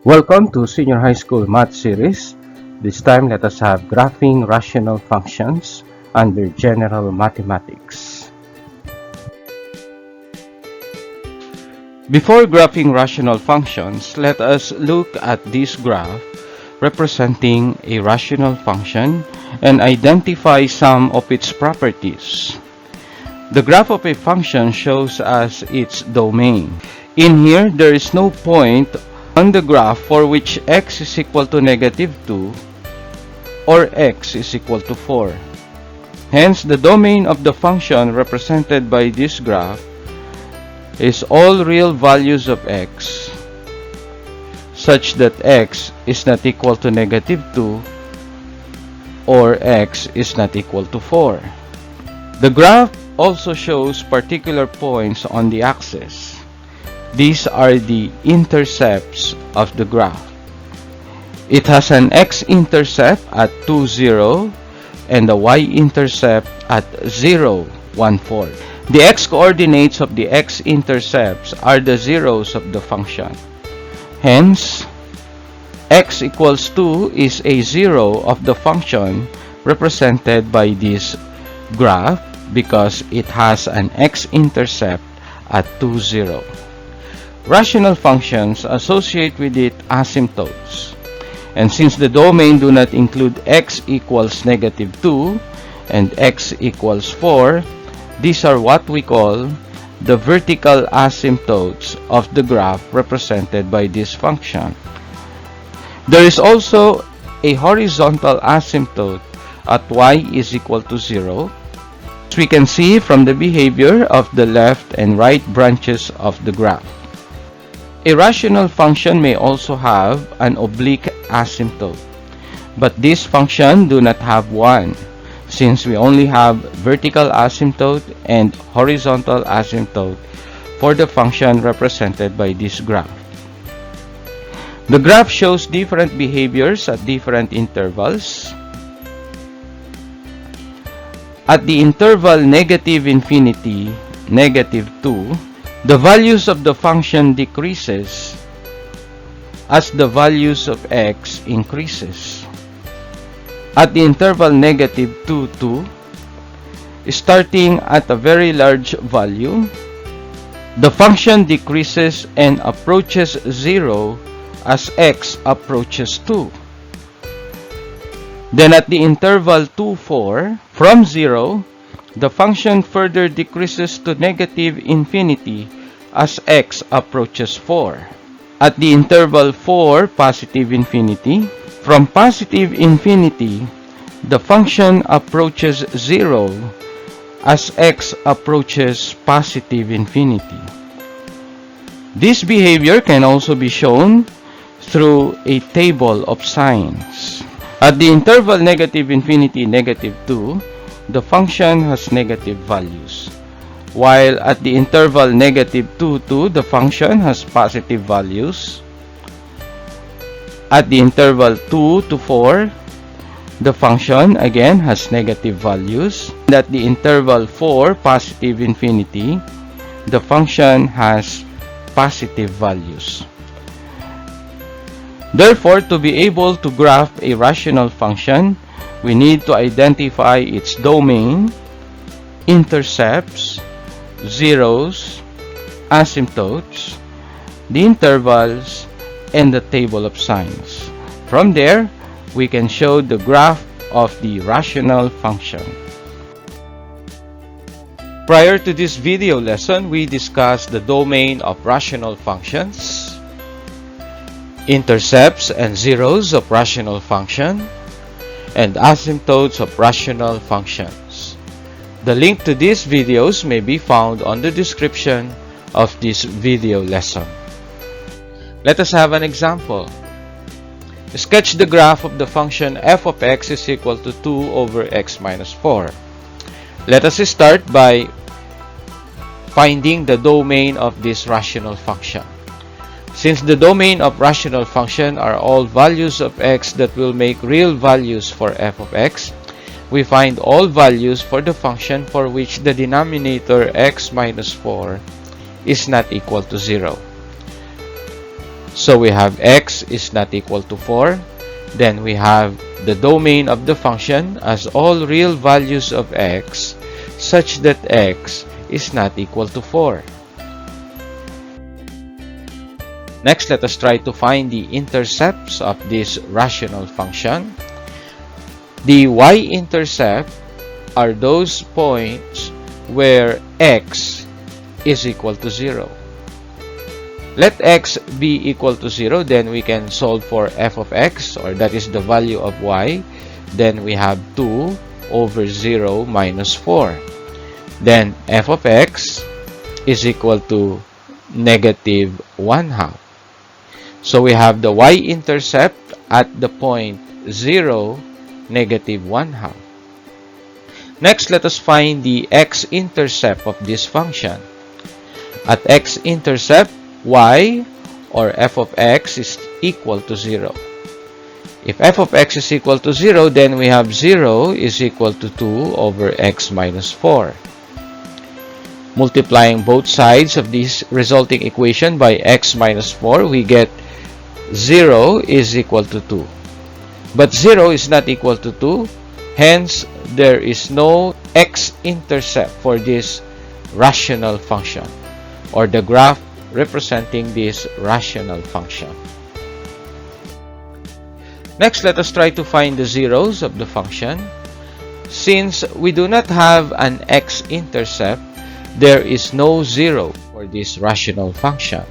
Welcome to Senior High School Math Series. This time, let us have graphing rational functions under General Mathematics. Before graphing rational functions, let us look at this graph representing a rational function and identify some of its properties. The graph of a function shows us its domain. In here, there is no point on the graph for which x is equal to -2 or x is equal to 4. Hence, the domain of the function represented by this graph is all real values of x such that x is not equal to -2 or x is not equal to 4. The graph also shows particular points on the axis. These are the intercepts of the graph. It has an x-intercept at 2, 0 and a y-intercept at 0, 1, 4. The x-coordinates of the x-intercepts are the zeros of the function. Hence, x equals 2 is a zero of the function represented by this graph because it has an x-intercept at 2, 0. Rational functions associate with it asymptotes. And since the domain do not include x equals -2 and x equals 4, these are what we call the vertical asymptotes of the graph represented by this function. There is also a horizontal asymptote at y is equal to 0, as we can see from the behavior of the left and right branches of the graph. A rational function may also have an oblique asymptote, but this function do not have one, since we only have vertical asymptote and horizontal asymptote for the function represented by this graph. The graph shows different behaviors at different intervals. At the interval -∞, -2, the values of the function decreases as the values of x increases. At the interval -2, 2, starting at a very large value, the function decreases and approaches 0 as x approaches 2. Then at the interval 2, 4, from 0, the function further decreases to -∞ as x approaches 4. At the interval 4, +∞, from +∞, the function approaches 0 as x approaches +∞. This behavior can also be shown through a table of signs. At the interval -∞, -2, the function has negative values, while at the interval -2, 2, the function has positive values. At the interval 2 to 4, the function again has negative values. And at the interval 4, +∞, the function has positive values. Therefore, to be able to graph a rational function, we need to identify its domain, intercepts, zeros, asymptotes, the intervals, and the table of signs. From there, we can show the graph of the rational function. Prior to this video lesson, we discussed the domain of rational functions, intercepts and zeros of rational function, and asymptotes of rational functions. The link to these videos may be found on the description of this video lesson. Let us have an example. Sketch the graph of the function f of x is equal to 2 over x minus 4. Let us start by finding the domain of this rational function. Since the domain of rational function are all values of x that will make real values for f of x, we find all values for the function for which the denominator x minus 4 is not equal to 0. So we have x is not equal to 4. Then we have the domain of the function as all real values of x such that x is not equal to 4. Next, let us try to find the intercepts of this rational function. The y-intercept are those points where x is equal to 0. Let x be equal to 0, then we can solve for f of x, or that is the value of y. Then we have 2 over 0 minus 4. Then f of x is equal to negative 1/2. So we have the y-intercept at the point 0, negative 1/2. Next, let us find the x-intercept of this function. At x-intercept, y or f of x is equal to 0. If f of x is equal to 0, then we have 0 is equal to 2 over x minus 4. Multiplying both sides of this resulting equation by x minus 4, we get 0 is equal to 2. But 0 is not equal to 2, hence there is no x-intercept for this rational function, or the graph representing this rational function. Next, let us try to find the zeros of the function. Since we do not have an x-intercept, there is no 0 for this rational function.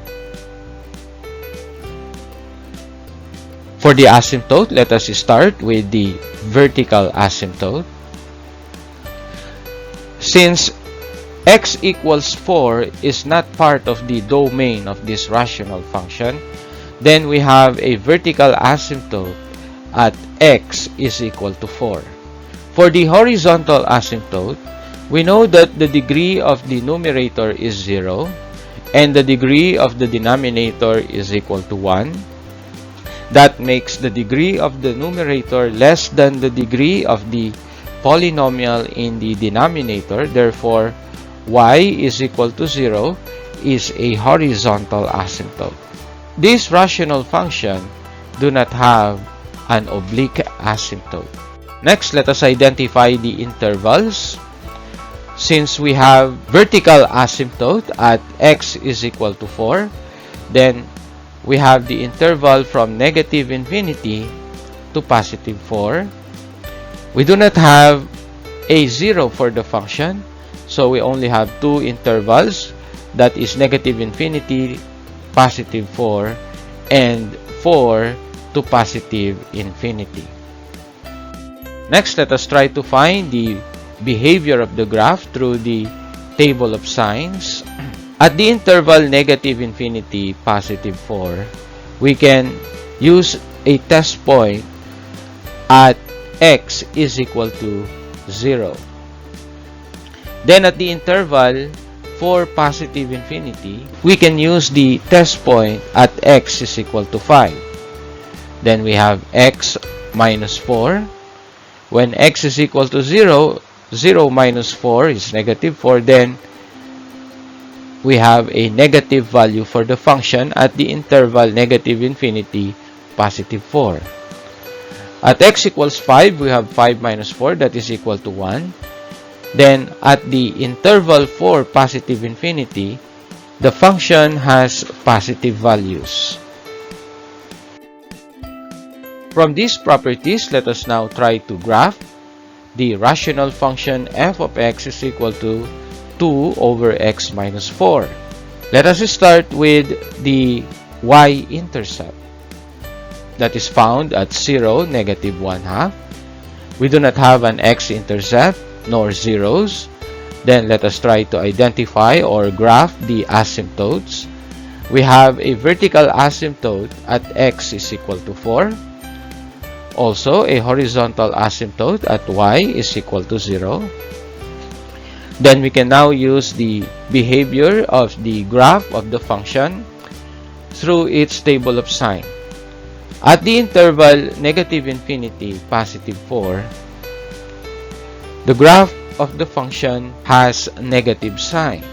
For the asymptote, let us start with the vertical asymptote. Since x equals 4 is not part of the domain of this rational function, then we have a vertical asymptote at x is equal to 4. For the horizontal asymptote, we know that the degree of the numerator is 0 and the degree of the denominator is equal to 1. That makes the degree of the numerator less than the degree of the polynomial in the denominator. Therefore, y is equal to 0 is a horizontal asymptote. This rational function do not have an oblique asymptote. Next, let us identify the intervals. Since we have vertical asymptote at x is equal to 4, then we have the interval from negative infinity to positive 4. We do not have a 0 for the function, so we only have two intervals, that is negative infinity, positive 4, and 4 to positive infinity. Next, let us try to find the behavior of the graph through the table of signs. At the interval negative infinity, positive 4, we can use a test point at x is equal to 0. Then at the interval for positive infinity, we can use the test point at x is equal to 5. Then we have x minus 4. When x is equal to 0, 0 minus 4 is negative 4. Then we have a negative value for the function at the interval negative infinity, positive 4. At x equals 5, we have 5 minus 4, that is equal to 1. Then at the interval for positive infinity, the function has positive values. From these properties, let us now try to graph the rational function f of x is equal to 2 over x minus 4. Let us start with the y-intercept that is found at 0, negative 1/2. We do not have an x-intercept nor zeros. Then let us try to identify or graph the asymptotes. We have a vertical asymptote at x is equal to 4. Also, a horizontal asymptote at y is equal to 0. Then we can now use the behavior of the graph of the function through its table of sign. At the interval negative infinity, positive 4, the graph of the function has negative sign.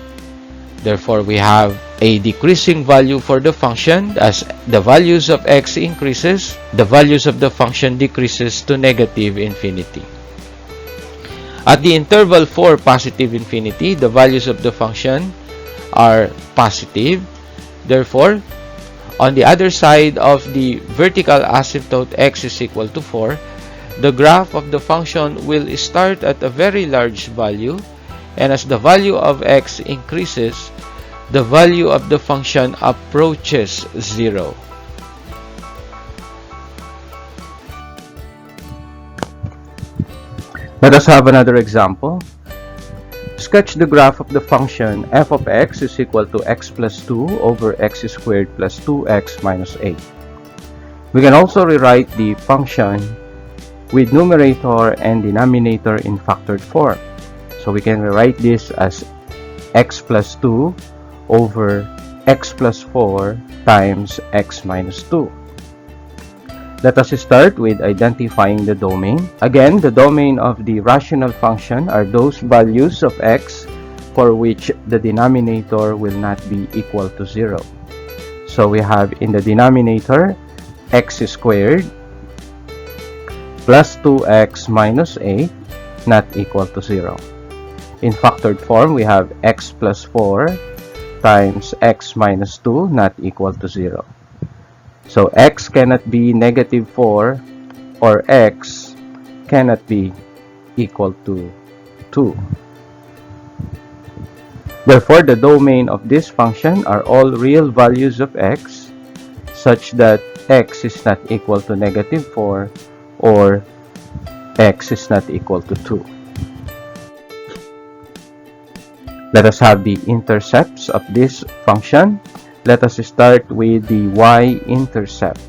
Therefore, we have a decreasing value for the function. As the values of x increases, the values of the function decreases to negative infinity. At the interval for positive infinity, the values of the function are positive. Therefore, on the other side of the vertical asymptote x is equal to 4, the graph of the function will start at a very large value, and as the value of x increases, the value of the function approaches 0. Let us have another example. Sketch the graph of the function f of x is equal to x plus 2 over x squared plus 2x minus 8. We can also rewrite the function with numerator and denominator in factored form. So we can rewrite this as x plus 2 over x plus 4 times x minus 2. Let us start with identifying the domain. Again, the domain of the rational function are those values of x for which the denominator will not be equal to 0. So we have in the denominator x squared plus 2x minus 8 not equal to 0. In factored form, we have x plus 4 times x minus 2 not equal to 0. So x cannot be negative 4 or x cannot be equal to 2. Therefore, the domain of this function are all real values of x such that x is not equal to negative 4 or x is not equal to 2. Let us have the intercepts of this function. Let us start with the y-intercept.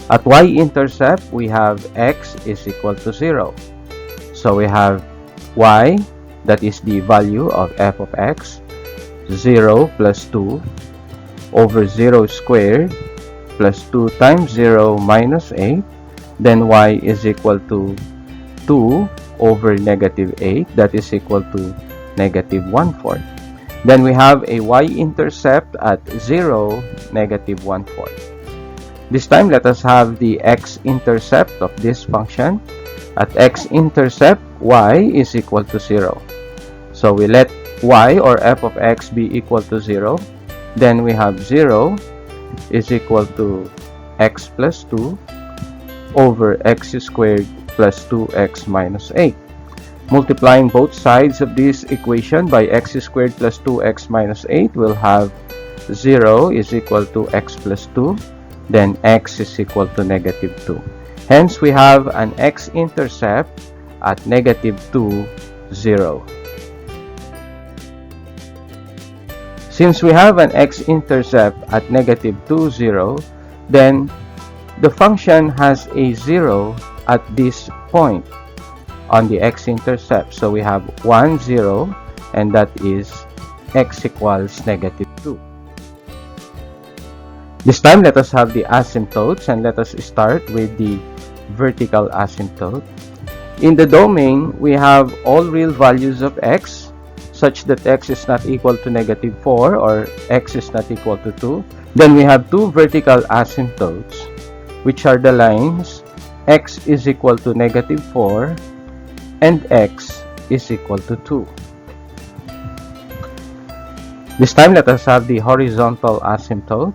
At y-intercept, we have x is equal to 0. So we have y, that is the value of f of x, 0 plus 2 over 0 squared plus 2 times 0 minus 8. Then y is equal to 2 over negative 8, that is equal to negative 1/4. Then we have a y-intercept at 0, negative 1/4. This time, let us have the x-intercept of this function. At x-intercept, y is equal to 0. So we let y or f of x be equal to 0. Then we have 0 is equal to x plus 2 over x squared plus 2x minus 8. Multiplying both sides of this equation by x squared plus 2x minus 8, we'll have 0 is equal to x plus 2, then x is equal to negative 2. Hence, we have an x-intercept at negative 2, 0. Since we have an x-intercept at negative 2, 0, then the function has a 0 at this point on the x-intercept. So we have 1, 0, and that is x equals negative 2. This time, let us have the asymptotes, and let us start with the vertical asymptote. In the domain, we have all real values of x, such that x is not equal to negative 4 or x is not equal to 2. Then we have two vertical asymptotes, which are the lines x is equal to negative 4 and x is equal to 2. This time, let us have the horizontal asymptote.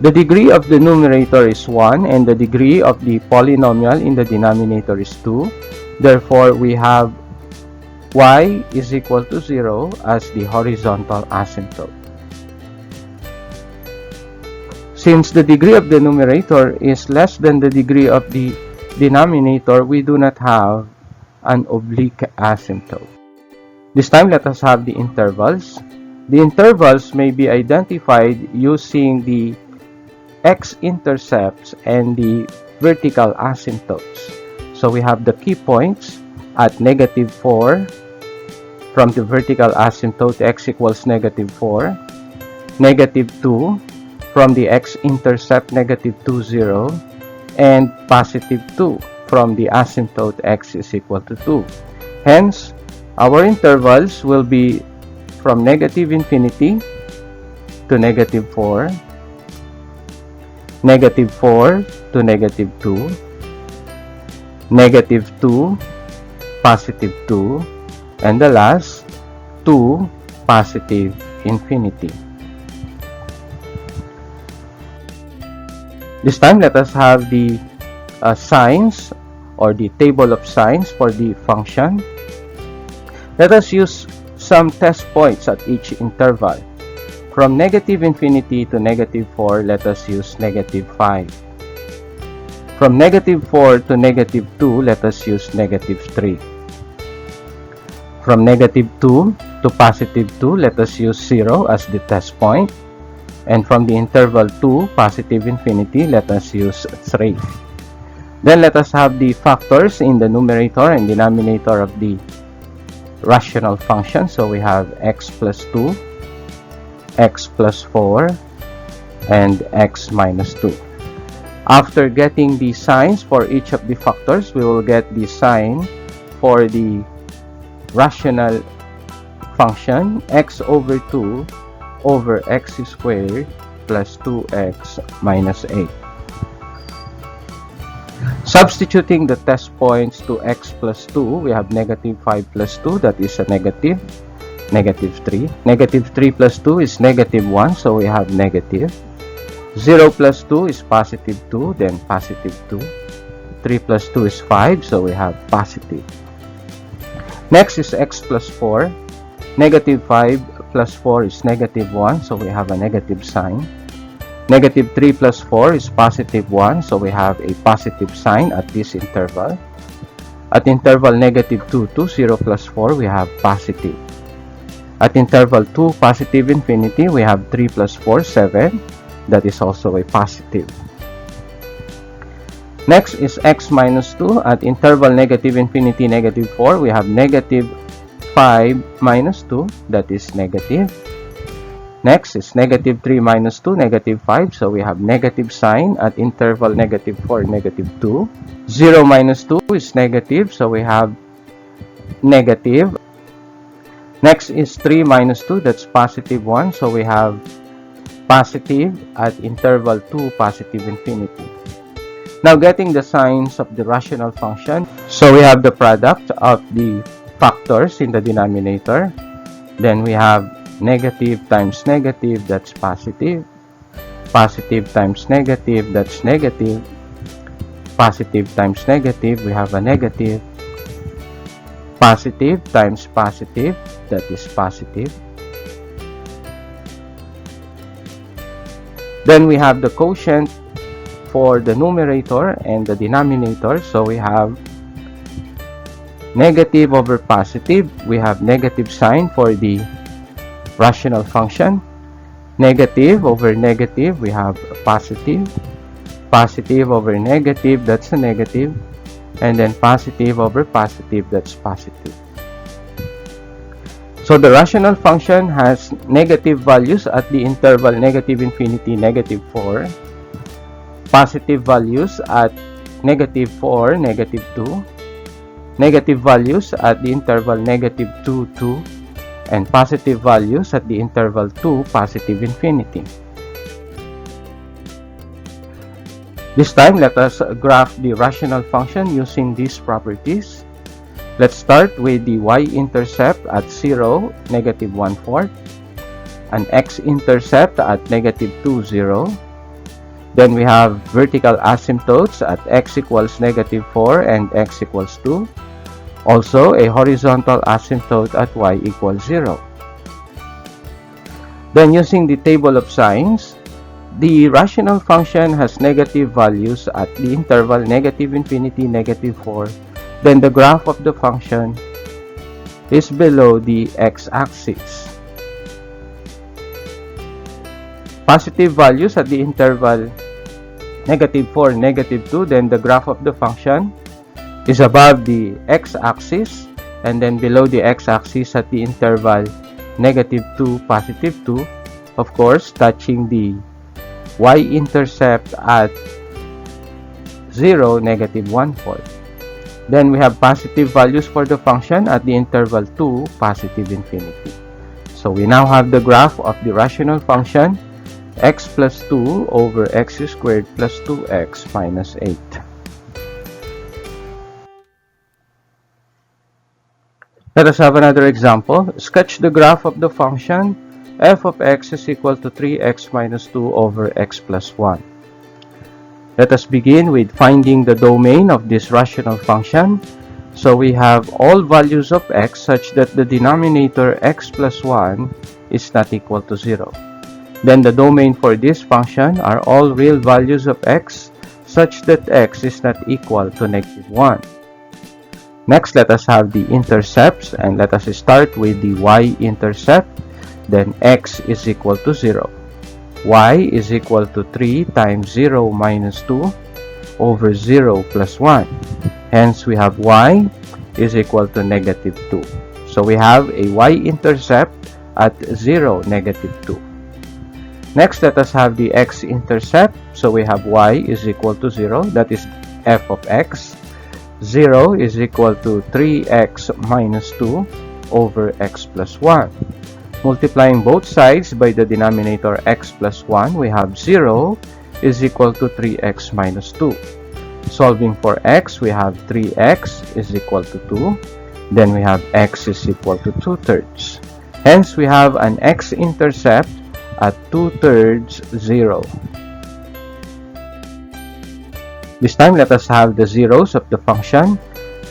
The degree of the numerator is 1 and the degree of the polynomial in the denominator is 2. Therefore, we have y is equal to 0 as the horizontal asymptote. Since the degree of the numerator is less than the degree of the denominator, we do not have an oblique asymptote. This time, let us have the intervals. The intervals may be identified using the x-intercepts and the vertical asymptotes. So we have the key points at negative 4 from the vertical asymptote x equals negative 4, negative 2 from the x-intercept negative 2, 0, and positive 2 from the asymptote x is equal to 2. Hence, our intervals will be from negative infinity to negative 4, negative 4 to negative 2, negative 2, positive 2, and the last 2, positive infinity. This time, let us have the signs or the table of signs for the function. Let us use some test points at each interval. From negative infinity to negative 4, let us use negative 5. From negative 4 to negative 2, let us use negative 3. From negative 2 to positive 2, let us use 0 as the test point. And from the interval 2, positive infinity, let us use 3. Then let us have the factors in the numerator and denominator of the rational function. So we have x plus 2, x plus 4, and x minus 2. After getting the signs for each of the factors, we will get the sign for the rational function x over 2 over x squared plus 2x minus 8. Substituting the test points to x plus 2, we have negative 5 plus 2, that is a negative, negative 3. Negative 3 plus 2 is negative 1, so we have negative. 0 plus 2 is positive 2, then positive 2. 3 plus 2 is 5, so we have positive. Next is x plus 4. Negative 5 plus 4 is negative 1, so we have a negative sign. Negative 3 plus 4 is positive 1, so we have a positive sign at this interval. At interval negative 2 to 0 plus 4, we have positive. At interval 2, positive infinity, we have 3 plus 4, 7. That is also a positive. Next is x minus 2. At interval negative infinity, negative 4, we have negative 5 minus 2, that is negative. Next is negative 3 minus 2, negative 5, so we have negative sign at interval negative 4, negative 2. 0 minus 2 is negative, so we have negative. Next is 3 minus 2, that's positive 1, so we have positive at interval 2, positive infinity. Now getting the signs of the rational function, so we have the product of the factors in the denominator. Then we have negative times negative, that's positive. Positive times negative, that's negative. Positive times negative, we have a negative. Positive times positive, that is positive. Then we have the quotient for the numerator and the denominator. So we have negative over positive. We have negative sign for the rational function. Negative over negative, we have positive. Positive over negative, that's a negative. And then positive over positive, that's positive. So the rational function has negative values at the interval negative infinity, negative 4. Positive values at negative 4, negative 2. Negative values at the interval negative 2, 2. And positive values at the interval 2, positive infinity. This time, let us graph the rational function using these properties. Let's start with the y-intercept at 0, negative 1/4, an x-intercept at negative 2, 0. Then we have vertical asymptotes at x equals negative 4 and x equals 2. Also, a horizontal asymptote at y equals 0. Then using the table of signs, the rational function has negative values at the interval negative infinity, negative 4. Then the graph of the function is below the x-axis. Positive values at the interval negative 4, negative 2. Then the graph of the function is above the x-axis, and then below the x-axis at the interval negative 2, positive 2, of course touching the y-intercept at 0, negative 1/4. Then we have positive values for the function at the interval 2, positive infinity. So we now have the graph of the rational function x plus 2 over x squared plus 2x minus 8. Let us have another example. Sketch the graph of the function f of x is equal to 3x minus 2 over x plus 1. Let us begin with finding the domain of this rational function. So we have all values of x such that the denominator x plus 1 is not equal to 0. Then the domain for this function are all real values of x such that x is not equal to -1. Next, let us have the intercepts, and let us start with the y-intercept. Then x is equal to 0. Y is equal to 3 times 0 minus 2 over 0 plus 1. Hence, we have y is equal to -2. So we have a y-intercept at 0, -2. Next, let us have the x-intercept. So we have y is equal to 0, that is f of x. 0 is equal to 3x minus 2 over x plus 1. Multiplying both sides by the denominator x plus 1, we have 0 is equal to 3x minus 2. Solving for x, we have 3x is equal to 2. Then we have x is equal to 2/3. Hence, we have an x-intercept at 2/3, 0. This time, let us have the zeros of the function.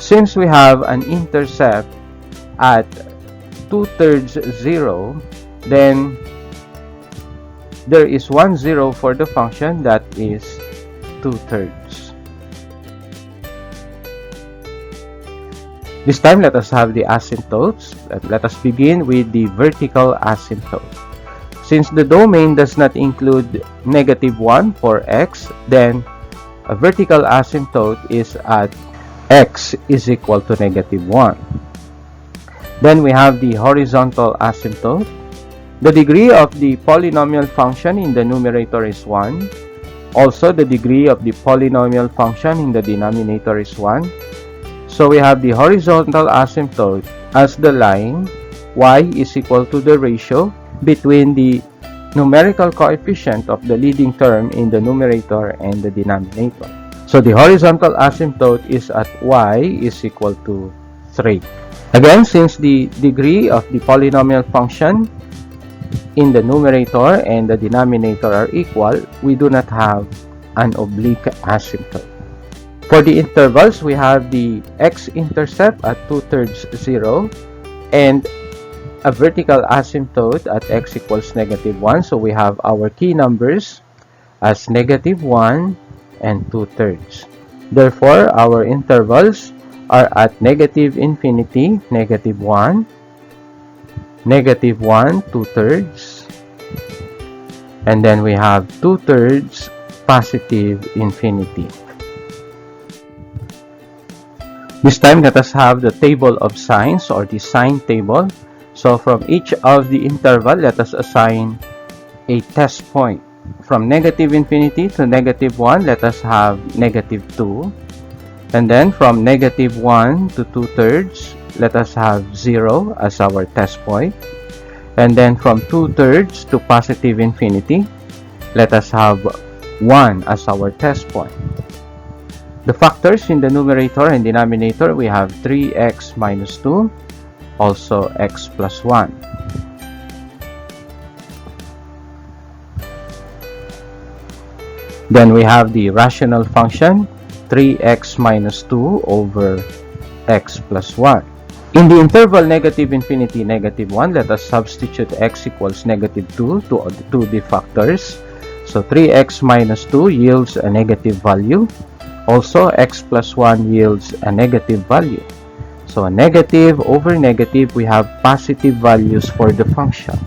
Since we have an intercept at 2/3, 0, then there is 1 0 for the function, that is 2/3. This time, let us have the asymptotes. Let us begin with the vertical asymptote. Since the domain does not include -1 for x, then a vertical asymptote is at x is equal to -1. Then we have the horizontal asymptote. The degree of the polynomial function in the numerator is 1. Also, the degree of the polynomial function in the denominator is 1. So we have the horizontal asymptote as the line y is equal to the ratio between the numerical coefficient of the leading term in the numerator and the denominator. So the horizontal asymptote is at y is equal to 3. Again, since the degree of the polynomial function in the numerator and the denominator are equal, we do not have an oblique asymptote. For the intervals, we have the x-intercept at 2/3, 0, and a vertical asymptote at x equals -1. So we have our key numbers as -1 and 2/3. Therefore, our intervals are at -infinity, -1, -1, 2/3, and then we have 2/3, positive infinity. This time, let us have the table of signs, or the sign table. So from each of the interval, let us assign a test point. From -infinity to -1, let us have -2. And then from -1 to 2/3, let us have 0 as our test point. And then from 2/3 to positive infinity, let us have 1 as our test point. The factors in the numerator and denominator, we have 3x minus 2, also x plus 1. Then we have the rational function 3x minus 2 over x plus 1. In the interval -infinity, -1, let us substitute x equals -2 to the factors. So 3x minus 2 yields a negative value. Also, x plus 1 yields a negative value. So, negative over negative, we have positive values for the function.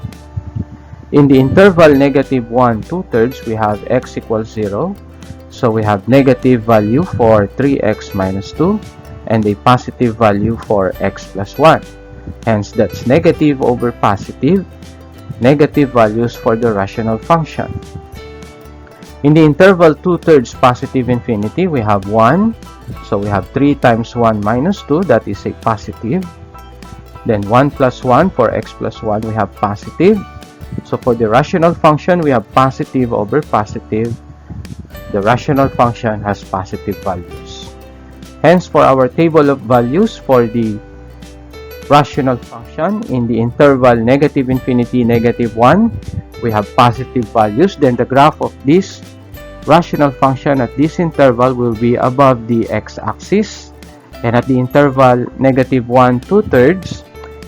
In the interval -1, 2/3, we have x equals 0. So, we have negative value for 3x minus 2 and a positive value for x plus 1. Hence, that's negative over positive, negative values for the rational function. In the interval 2/3 positive infinity, we have 1. So we have 3 times 1 minus 2, that is a positive. Then 1 plus 1 for x plus 1, we have positive. So for the rational function, we have positive over positive. The rational function has positive values. Hence, for our table of values for the rational function in the interval negative infinity, negative 1, we have positive values. Then the graph of this rational function at this interval will be above the x-axis. And at the interval negative 1, 2/3,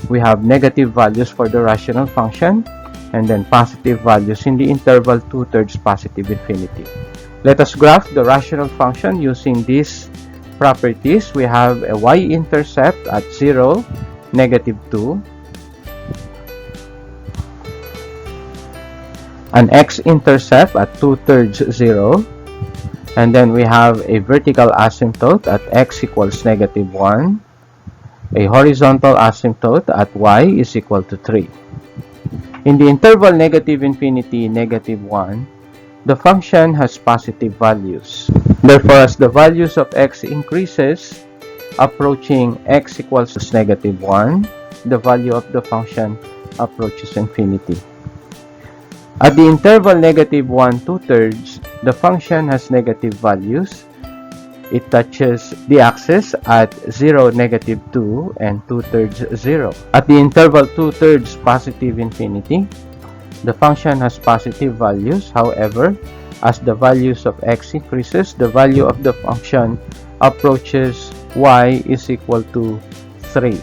we have negative values for the rational function, and then positive values in the interval 2/3 positive infinity. Let us graph the rational function using these properties. We have a y-intercept at 0, -2, an x-intercept at 2/3 0, and then we have a vertical asymptote at x equals -1, a horizontal asymptote at y is equal to 3. In the interval negative infinity, -1, the function has positive values. Therefore, as the values of x increases, approaching x equals -1, the value of the function approaches infinity. At the interval -1, 2/3, the function has negative values. It touches the axis at 0, -2, and 2/3 0. At the interval 2/3 positive infinity, the function has positive values. However, as the values of x increases, the value of the function approaches y is equal to 3.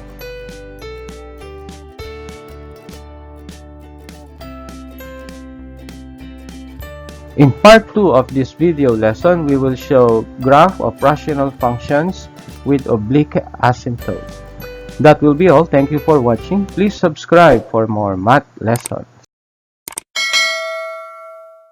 In part 2 of this video lesson, we will show graph of rational functions with oblique asymptote. That will be all. Thank you for watching. Please subscribe for more math lessons.